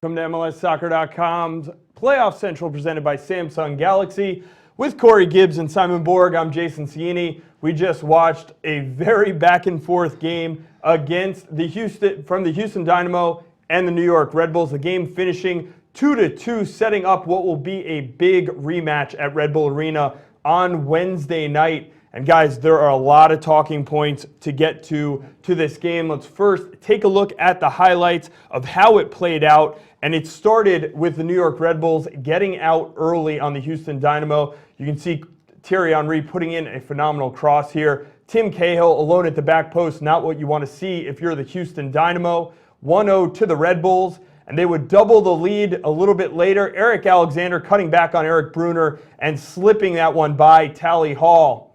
Welcome to MLSsoccer.com's Playoff Central presented by Samsung Galaxy. With Corey Gibbs and Simon Borg, I'm Jason Cieni. We just watched a very back-and-forth game against the Houston Dynamo and the New York Red Bulls. The game finishing 2-2, setting up what will be a big rematch at Red Bull Arena on Wednesday night. And guys, there are a lot of talking points to get to this game. Let's first take a look at the highlights of how it played out. And it started with the New York Red Bulls getting out early on the Houston Dynamo. You can see Thierry Henry putting in a phenomenal cross here. Tim Cahill alone at the back post, not what you want to see if you're the Houston Dynamo. 1-0 to the Red Bulls. And they would double the lead a little bit later. Eric Alexander cutting back on Eric Brunner and slipping that one by Tally Hall.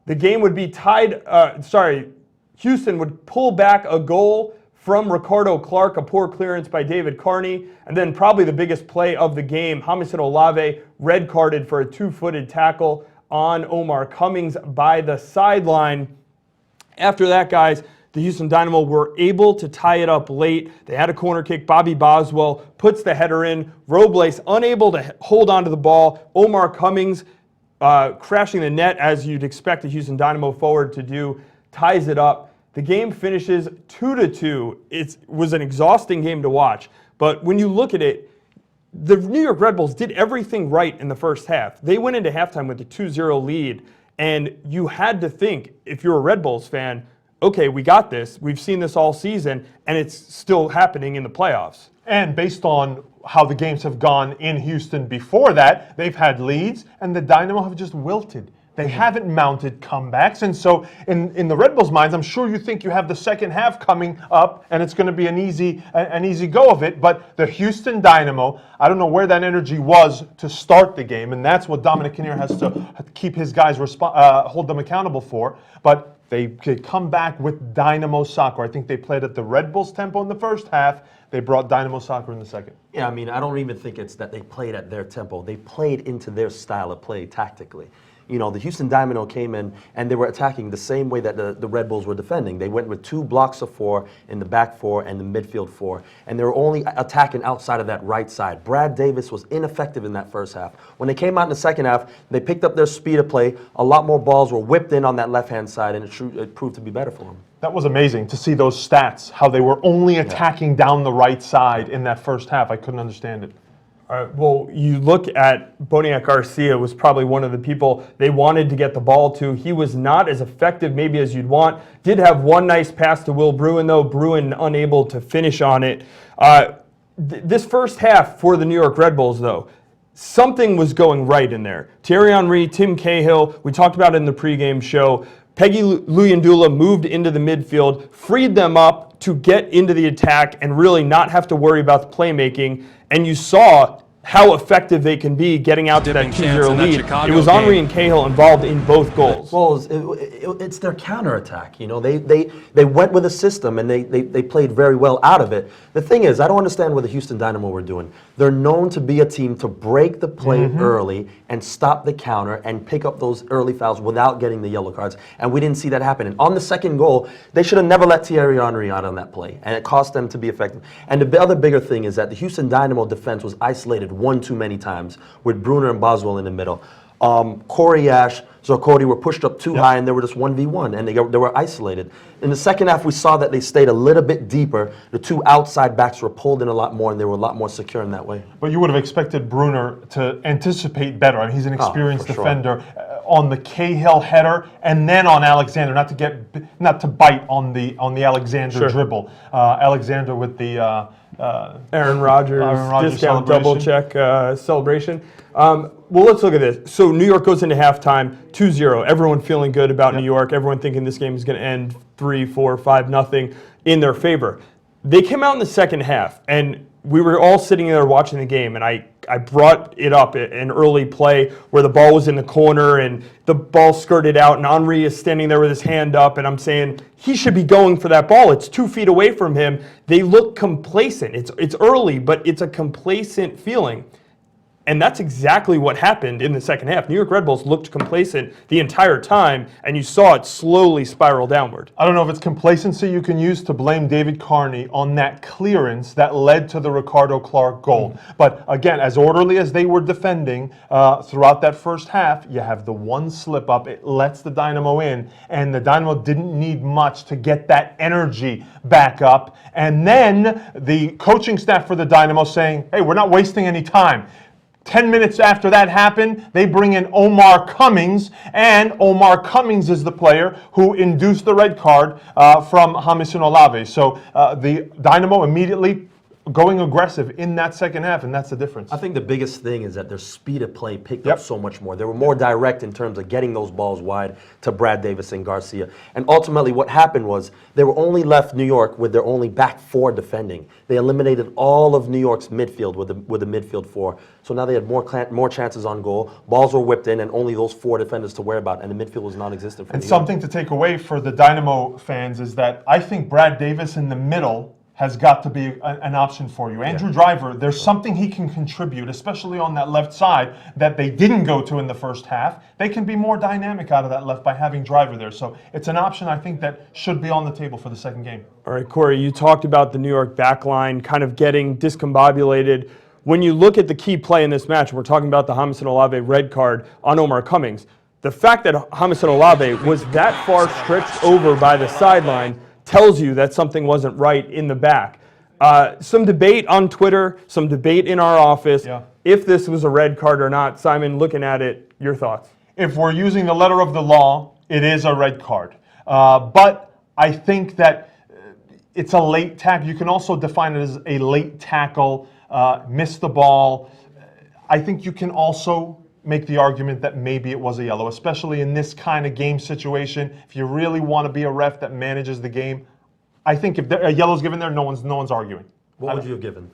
The game would be tied, Houston would pull back a goal from Ricardo Clark, a poor clearance by David Carney, and then probably the biggest play of the game, Jamison Olave red carded for a two-footed tackle on Omar Cummings by the sideline. After that, guys, the Houston Dynamo were able to tie it up late. They had a corner kick. Bobby Boswell puts the header in. Robles unable to hold onto the ball. Omar Cummings crashing the net, as you'd expect a Houston Dynamo forward to do, ties it up. The game finishes 2-2. It was an exhausting game to watch, but when you look at it, the New York Red Bulls did everything right in the first half. They went into halftime with a 2-0 lead, and you had to think, if you're a Red Bulls fan, okay, we got this. We've seen this all season, and it's still happening in the playoffs. And based on how the games have gone in Houston before that, they've had leads, and the Dynamo have just wilted. They haven't mounted comebacks, and so in the Red Bulls' minds, I'm sure you think you have the second half coming up, and it's going to be an easy go of it. But the Houston Dynamo, I don't know where that energy was to start the game, and that's what Dominic Kinnear has to keep his guys hold them accountable for. But they could come back with Dynamo soccer. I think they played at the Red Bulls tempo in the first half. They brought Dynamo soccer in the second. Yeah, I mean, I don't even think it's that they played at their tempo. They played into their style of play tactically. You know, the Houston Dynamo came in and they were attacking the same way that the Red Bulls were defending. They went with two blocks of four in the back four and the midfield four, and they were only attacking outside of that right side. Brad Davis was ineffective in that first half. When they came out in the second half, they picked up their speed of play. A lot more balls were whipped in on that left-hand side, and it proved to be better for them. That was amazing to see those stats, how they were only attacking down the right side in that first half. I couldn't understand it. All right, well, you look at Boniek Garcia was probably one of the people they wanted to get the ball to. He was not as effective maybe as you'd want. Did have one nice pass to Will Bruin, though. Bruin unable to finish on it. This first half for the New York Red Bulls, though, something was going right in there. Thierry Henry, Tim Cahill, we talked about it in the pregame show. Peggy Luyandula moved into the midfield, freed them up to get into the attack and really not have to worry about the playmaking. And you saw how effective they can be getting out to that 2-0 lead. It was Henry and Cahill involved in both goals. Well, it's their counterattack. You know, they went with a system and they played very well out of it. The thing is, I don't understand what the Houston Dynamo were doing. They're known to be a team to break the play early and stop the counter and pick up those early fouls without getting the yellow cards. And we didn't see that happen. And on the second goal, they should have never let Thierry Henry out on that play. And it cost them to be effective. And the other bigger thing is that the Houston Dynamo defense was isolated one too many times with Brunner and Boswell in the middle. Corey Ash, Zarkodi were pushed up too high, and they were just 1v1, and they were isolated. In the second half, we saw that they stayed a little bit deeper. The two outside backs were pulled in a lot more, and they were a lot more secure in that way. But you would have expected Brunner to anticipate better. I mean, he's an experienced defender. Sure. On the Cahill header, and then on Alexander, not to bite on the Alexander dribble. Alexander with the Aaron Rodgers discount double check celebration. Well, let's look at this. So New York goes into halftime 2-0. Everyone feeling good about New York. Everyone thinking this game is going to end 3-4, 5-0 in their favor. They came out in the second half, and we were all sitting there watching the game, and I brought it up an early play where the ball was in the corner and the ball skirted out, and Henry is standing there with his hand up, and I'm saying he should be going for that ball. It's 2 feet away from him. They look complacent. It's early, but it's a complacent feeling. And that's exactly what happened in the second half. New York Red Bulls looked complacent the entire time, and you saw it slowly spiral downward. I don't know if it's complacency you can use to blame David Carney on that clearance that led to the Ricardo Clark goal. But again, as orderly as they were defending throughout that first half, you have the one slip up. It lets the Dynamo in, and the Dynamo didn't need much to get that energy back up. And then the coaching staff for the Dynamo saying, hey, we're not wasting any time. 10 minutes after that happened, they bring in Omar Cummings, and Omar Cummings is the player who induced the red card from Jamison Olave. So the Dynamo immediately going aggressive in that second half, and that's the difference. I think the biggest thing is that their speed of play picked up so much more. They were more direct in terms of getting those balls wide to Brad Davis and Garcia. And ultimately what happened was they were only left New York with their only back four defending. They eliminated all of New York's midfield with the midfield four. So now they had more chances on goal. Balls were whipped in and only those four defenders to worry about, and the midfield was non-existent for And New something to take away for the Dynamo fans is that I think Brad Davis in the middle has got to be an option for you. Andrew Driver, there's something he can contribute, especially on that left side, that they didn't go to in the first half. They can be more dynamic out of that left by having Driver there. So it's an option I think that should be on the table for the second game. All right, Corey, you talked about the New York backline kind of getting discombobulated. When you look at the key play in this match, we're talking about the Jamison Olave red card on Omar Cummings. The fact that Jamison Olave was that far stretched over by the sideline tells you that something wasn't right in the back. Some debate on Twitter, some debate in our office, if this was a red card or not. Simon, looking at it, your thoughts? If we're using the letter of the law, it is a red card. But I think that it's a late tackle. You can also define it as a late tackle, miss the ball. I think you can also make the argument that maybe it was a yellow, especially in this kind of game situation. If you really want to be a ref that manages the game, I think if a yellow's given there, no one's arguing. What would you have given?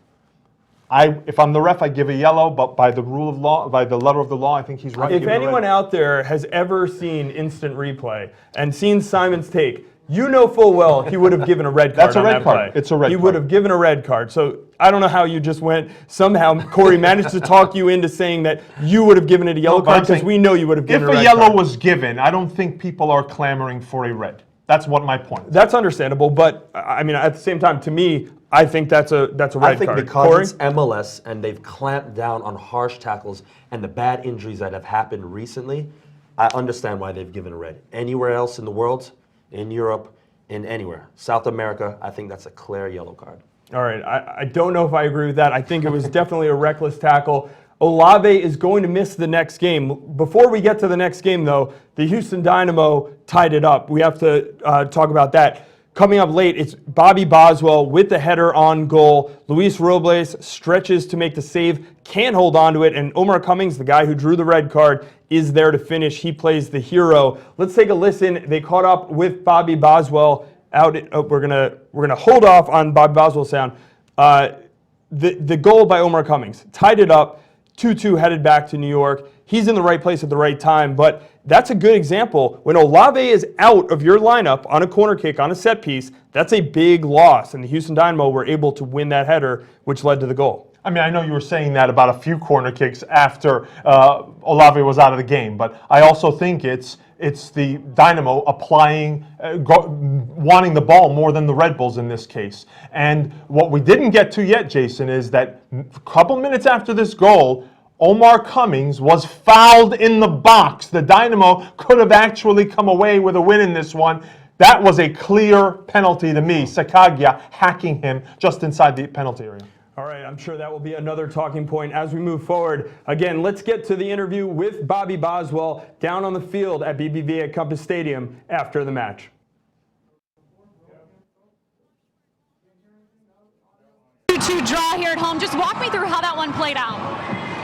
If I'm the ref, I give a yellow, but by the rule of law, by the letter of the law, I think he's right. If anyone out there has ever seen instant replay and seen Simon's take, you know full well he would have given a red card. That's a on red that card. play. It's a red He card. would have given a red card. So I don't know how you just went. Somehow Corey managed to talk you into saying that you would have given it a yellow card because we know you would have given If a a red yellow card. was given, I don't think people are clamoring for a red. That's what my point is. That's understandable, but I mean at the same time, to me, I think that's a red card. I think because Corey? it's MLS and they've clamped down on harsh tackles and the bad injuries that have happened recently, I understand why they've given a red. Anywhere else in the world, in Europe, in anywhere, South America, I think that's a clear yellow card. All right, I don't know if I agree with that. I think it was definitely a reckless tackle. Olave is going to miss the next game. Before we get to the next game, though, the Houston Dynamo tied it up. We have to talk about that. Coming up late, it's Bobby Boswell with the header on goal. Luis Robles stretches to make the save, can't hold on to it, and Omar Cummings, the guy who drew the red card, is there to finish. He plays the hero. Let's take a listen. They caught up with Bobby Boswell out. We're gonna hold off on Bobby Boswell's sound. The goal by Omar Cummings tied it up. 2-2 headed back to New York. He's in the right place at the right time, but that's a good example. When Olave is out of your lineup on a corner kick, on a set piece, that's a big loss, and the Houston Dynamo were able to win that header, which led to the goal. I mean, I know you were saying that about a few corner kicks after Olave was out of the game, but I also think it's the Dynamo applying, wanting the ball more than the Red Bulls in this case. And what we didn't get to yet, Jason, is that a couple minutes after this goal, Omar Cummings was fouled in the box. The Dynamo could have actually come away with a win in this one. That was a clear penalty to me. Sakagya hacking him just inside the penalty area. All right, I'm sure that will be another talking point as we move forward. Again, let's get to the interview with Bobby Boswell down on the field at BBVA at Compass Stadium after the match. 2-2 draw here at home. Just walk me through how that one played out.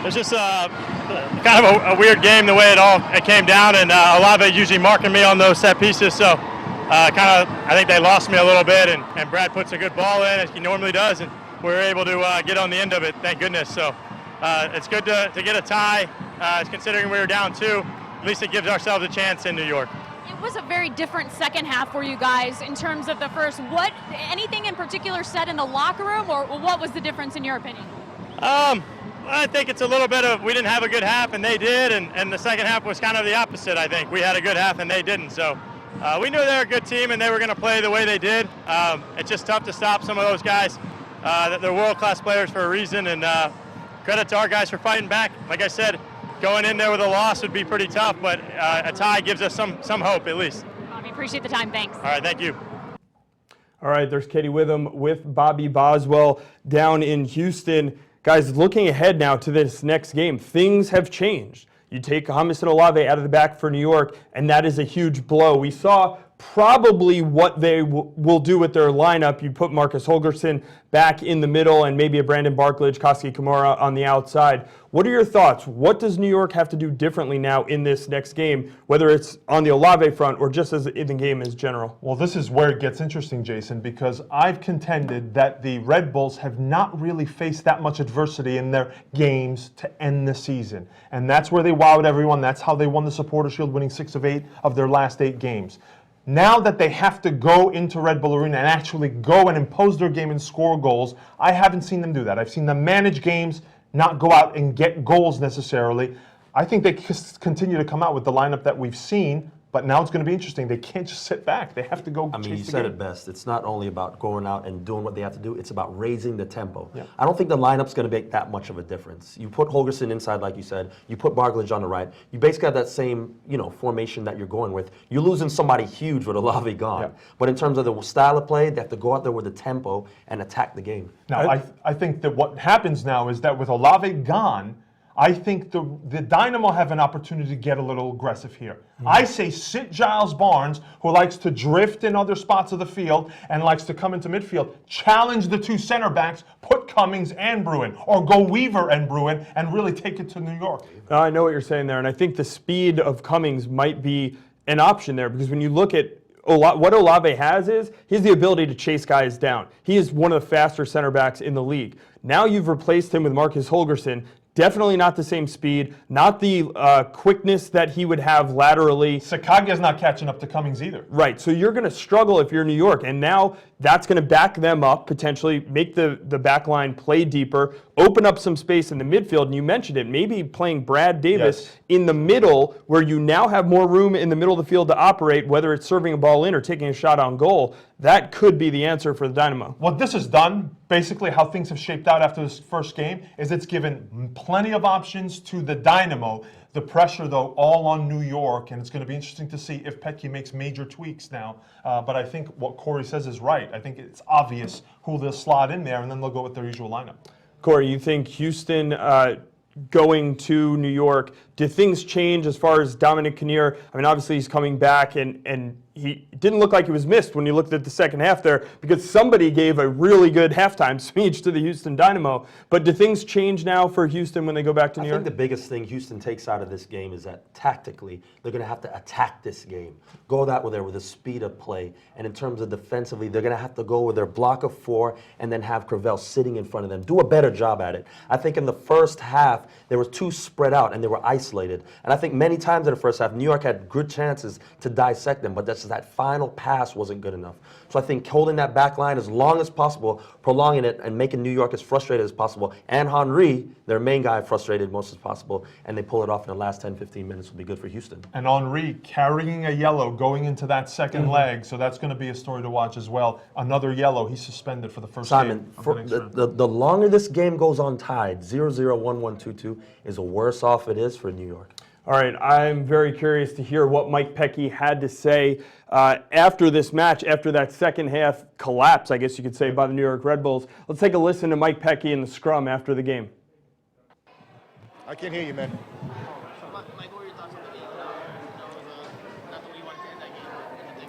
It's just kind of a weird game the way it came down, and Olave usually marking me on those set pieces, so I think they lost me a little bit, and Brad puts a good ball in as he normally does, and we were able to get on the end of it, thank goodness. So it's good to get a tie, considering we were down 2. At least it gives ourselves a chance in New York. It was a very different second half for you guys in terms of the first. Anything in particular said in the locker room, or what was the difference in your opinion? I think it's a little bit of we didn't have a good half and they did, and the second half was kind of the opposite, I think. We had a good half and they didn't. So we knew they were a good team and they were going to play the way they did. It's just tough to stop some of those guys. They're world-class players for a reason, and credit to our guys for fighting back. Like I said, going in there with a loss would be pretty tough, but a tie gives us some hope at least. Bobby, appreciate the time. Thanks. All right, thank you. All right, there's Katie Witham with Bobby Boswell down in Houston. Guys, looking ahead now to this next game, things have changed. You take James and Olave out of the back for New York, and that is a huge blow. We saw probably what they will do with their lineup. You put Marcus Holgerson back in the middle and maybe a Brandon Barklage, Koski Kimura on the outside. What are your thoughts? What does New York have to do differently now in this next game, whether it's on the Olave front or just as in the game as general? Well, this is where it gets interesting, Jason, because I've contended that the Red Bulls have not really faced that much adversity in their games to end the season. And that's where they wowed everyone. That's how they won the Supporter Shield, winning 6 of 8 of their last 8 games. Now that they have to go into Red Bull Arena and actually go and impose their game and score goals, I haven't seen them do that. I've seen them manage games, not go out and get goals necessarily. I think they continue to come out with the lineup that we've seen, but now it's going to be interesting. They can't just sit back. They have to go chase the game. You said it best. It's not only about going out and doing what they have to do. It's about raising the tempo. Yeah. I don't think the lineup's going to make that much of a difference. You put Holgerson inside, like you said. You put Barklage on the right. You basically have that same, formation that you're going with. You're losing somebody huge with Olave gone. Yeah. But in terms of the style of play, they have to go out there with the tempo and attack the game. Now, I think that what happens now is that with Olave gone, I think the Dynamo have an opportunity to get a little aggressive here. I say sit Giles Barnes, who likes to drift in other spots of the field and likes to come into midfield, challenge the 2 center backs, put Cummings and Bruin, or go Weaver and Bruin, and really take it to New York. I know what you're saying there, and I think the speed of Cummings might be an option there, because when you look at what Olave has is he has the ability to chase guys down. He is one of the faster center backs in the league. Now you've replaced him with Marcus Holgerson. Definitely not the same speed, not the quickness that he would have laterally. Sakagia's not catching up to Cummings either. Right, so you're going to struggle if you're New York, and now that's going to back them up, potentially make the back line play deeper, open up some space in the midfield, and you mentioned it, maybe playing Brad Davis in the middle, where you now have more room in the middle of the field to operate, whether it's serving a ball in or taking a shot on goal. That could be the answer for the Dynamo. What this has done, basically how things have shaped out after this first game, is it's given plenty of options to the Dynamo. The pressure, though, all on New York, and it's going to be interesting to see if Petke makes major tweaks now. But I think what Corey says is right. I think it's obvious who they'll slot in there, and then they'll go with their usual lineup. Corey, you think Houston going to New York, do things change as far as Dominic Kinnear? I mean, obviously he's coming back, and he didn't look like he was missed when you looked at the second half there, because somebody gave a really good halftime speech to the Houston Dynamo. But do things change now for Houston when they go back to New York? I think the biggest thing Houston takes out of this game is that tactically, they're going to have to attack this game. Go that way there with the speed of play. And in terms of defensively, they're going to have to go with their block of 4 and then have Crevel sitting in front of them. Do a better job at it. I think in the first half, they were too spread out and they were isolated. And I think many times in the first half, New York had good chances to dissect them, but that's just that final pass wasn't good enough. So I think holding that back line as long as possible, prolonging it, and making New York as frustrated as possible, and Henry, their main guy, frustrated most as possible, and they pull it off in the last 10, 15 minutes will be good for Houston. And Henry carrying a yellow going into that second leg, so that's going to be a story to watch as well. Another yellow, he's suspended for the first Simon, game of the next round. the longer this game goes on tied, 0-0, 1-1, 2-2, is the worse off it is for New York. All right, I'm very curious to hear what Mike Petke had to say after this match, after that second half collapse, I guess you could say, by the New York Red Bulls. Let's take a listen to Mike Petke in the scrum after the game. I can't hear you, man. Mike, what were your thoughts on the game? Not the way you wanted to end that game.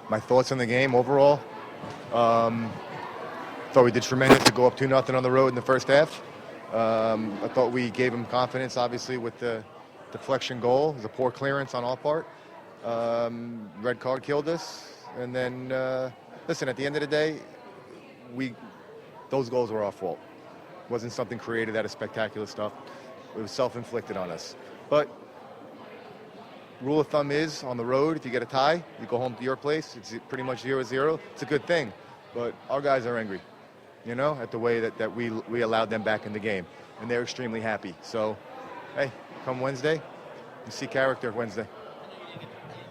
My thoughts on the game overall. Thought we did tremendous to go up 2-0 on the road in the first half. I thought we gave them confidence, obviously, with the deflection goal. It was a poor clearance on our part. Red card killed us. And then, listen, at the end of the day, those goals were our fault. It wasn't something created out of spectacular stuff. It was self-inflicted on us. But rule of thumb is, on the road, if you get a tie, you go home to your place. It's pretty much 0-0. It's a good thing. But our guys are angry. you know, at the way that we allowed them back in the game. And they're extremely happy. So, hey, come Wednesday, you see character Wednesday.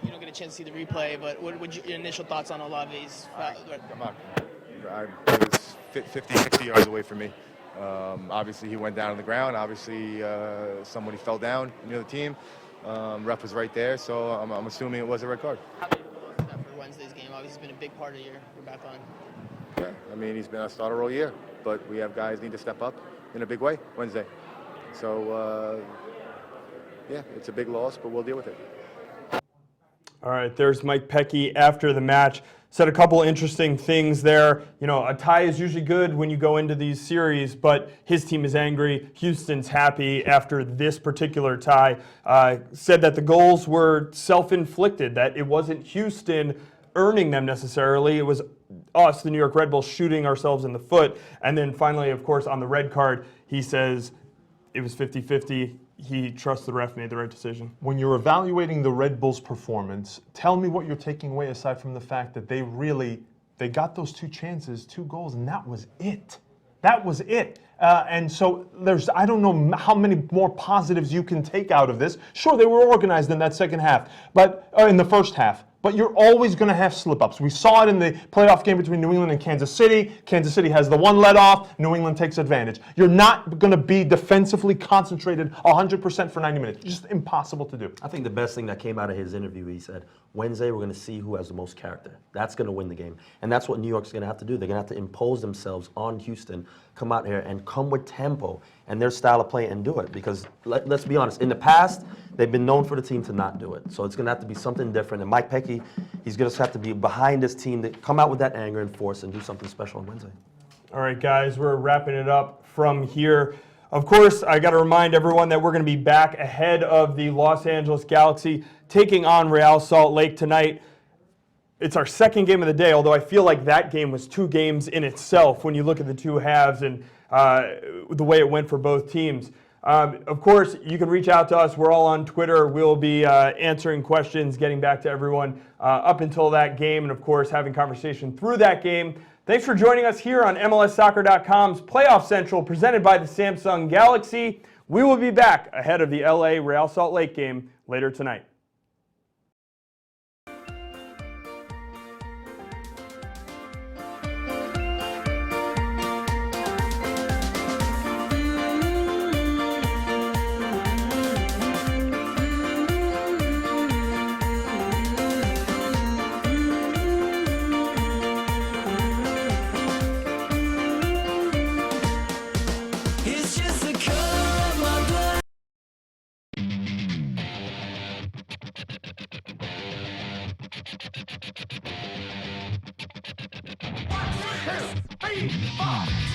You don't get a chance to see the replay, but what would your initial thoughts on Olave's? Come on. It was 50, 60 yards away from me. Obviously, he went down on the ground. Obviously, somebody fell down near the team. Ref was right there, so I'm assuming it was a red card. How big was that for Wednesday's game? Obviously, it's been a big part of your back on. Yeah, I mean, he's been a starter all year, but we have guys need to step up in a big way Wednesday. So, yeah, it's a big loss, but we'll deal with it. All right, there's Mike Petke after the match. Said a couple interesting things there. You know, a tie is usually good when you go into these series, but his team is angry. Houston's happy after this particular tie. Said that the goals were self-inflicted, that it wasn't Houston earning them necessarily. It was us, the New York Red Bulls, shooting ourselves in the foot. And then finally, of course, on the red card, he says it was 50-50. He trusts the ref made the right decision. When you're evaluating the Red Bulls' performance, tell me what you're taking away aside from the fact that they got those 2 chances, 2 goals, and that was it. That was it. And so I don't know how many more positives you can take out of this. Sure, they were organized in that second half, but in the first half. But you're always going to have slip-ups. We saw it in the playoff game between New England and Kansas City. Kansas City has the one let off. New England takes advantage. You're not going to be defensively concentrated 100% for 90 minutes. It's just impossible to do. I think the best thing that came out of his interview, he said, Wednesday we're going to see who has the most character. That's going to win the game. And that's what New York's going to have to do. They're going to have to impose themselves on Houston, come out here and come with tempo and their style of play and do it. Because let's be honest, in the past, they've been known for the team to not do it. So it's going to have to be something different. And Mike Petke, he's going to have to be behind this team to come out with that anger and force and do something special on Wednesday. All right, guys, we're wrapping it up from here. Of course, I got to remind everyone that we're going to be back ahead of the Los Angeles Galaxy taking on Real Salt Lake tonight. It's our second game of the day, although I feel like that game was 2 games in itself when you look at the 2 halves and the way it went for both teams. Of course, you can reach out to us. We're all on Twitter. We'll be answering questions, getting back to everyone up until that game, and of course, having conversation through that game. Thanks for joining us here on MLSsoccer.com's Playoff Central, presented by the Samsung Galaxy. We will be back ahead of the LA Real Salt Lake game later tonight. One, two, three, four.